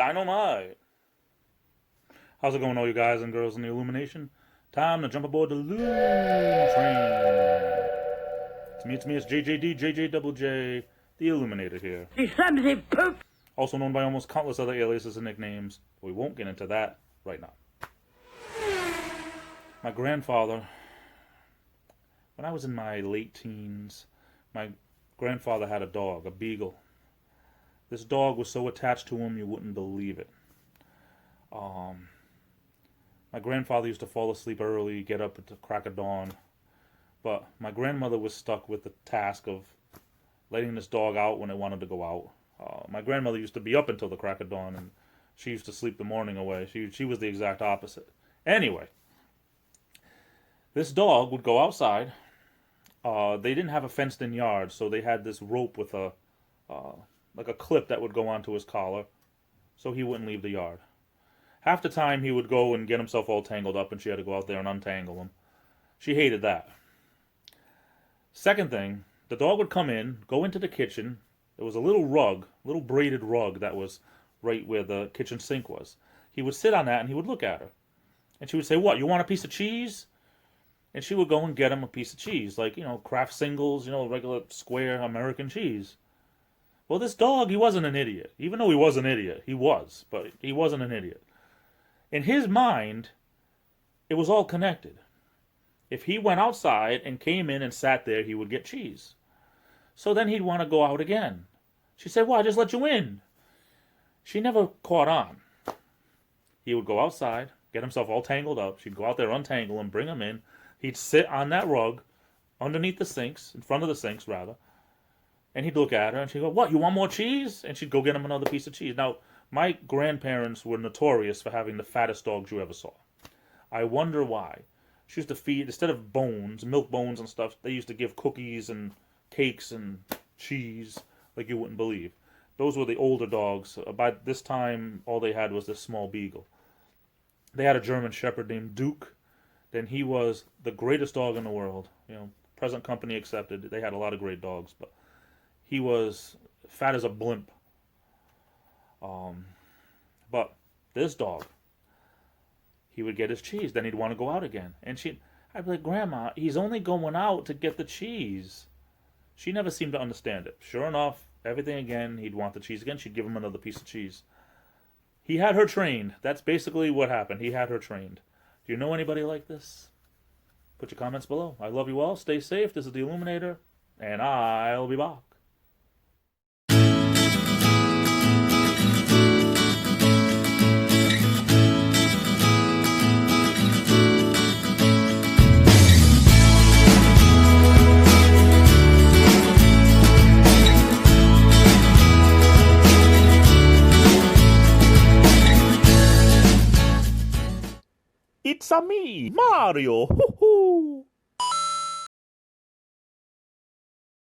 Dynamite! How's it going, all you guys and girls in the Illumination? Time to jump aboard the Loom Train. It's me, it's JJD, the Illuminator here. Also known by almost countless other aliases and nicknames. We won't get into that right now. My grandfather, when I was in my late teens, my grandfather had a dog, a beagle. This dog was so attached to him you wouldn't believe it. My grandfather used to fall asleep early, get up at the crack of dawn. But my grandmother was stuck with the task of letting this dog out when it wanted to go out. My grandmother used to be up until the crack of dawn, and she used to sleep the morning away. She was the exact opposite. Anyway, this dog would go outside. They didn't have a fenced-in yard, so they had this rope with like a clip that would go onto his collar, so he wouldn't leave the yard. Half the time he would go and get himself all tangled up, and she had to go out there and untangle him. She hated that. Second thing, the dog would come in, go into the kitchen. There was a little rug, little braided rug that was right where the kitchen sink was. He would sit on that and he would look at her. And she would say, "What, you want a piece of cheese?" And she would go and get him a piece of cheese, like, Kraft Singles, regular square American cheese. Well, this dog, he wasn't an idiot. Even though he was an idiot, but he wasn't an idiot. In his mind, it was all connected. If he went outside and came in and sat there, he would get cheese. So then he'd want to go out again. She'd say, "Well, I just let you in." She never caught on. He would go outside, get himself all tangled up. She'd go out there, untangle him, bring him in. He'd sit on that rug, underneath the sinks, in front of the sinks, rather. And he'd look at her, and she'd go, "What, you want more cheese?" And she'd go get him another piece of cheese. Now, my grandparents were notorious for having the fattest dogs you ever saw. I wonder why. She used to feed, instead of bones, milk bones and stuff, they used to give cookies and cakes and cheese like you wouldn't believe. Those were the older dogs. By this time, all they had was this small beagle. They had a German shepherd named Duke. Then he was the greatest dog in the world. Present company accepted. They had a lot of great dogs, but he was fat as a blimp. But this dog, he would get his cheese. Then he'd want to go out again. And I'd be like, "Grandma, he's only going out to get the cheese." She never seemed to understand it. Sure enough, everything again, he'd want the cheese again. She'd give him another piece of cheese. He had her trained. That's basically what happened. He had her trained. Do you know anybody like this? Put your comments below. I love you all. Stay safe. This is the Illuminator, and I'll be back. It's-a me, Mario! Hoo-hoo!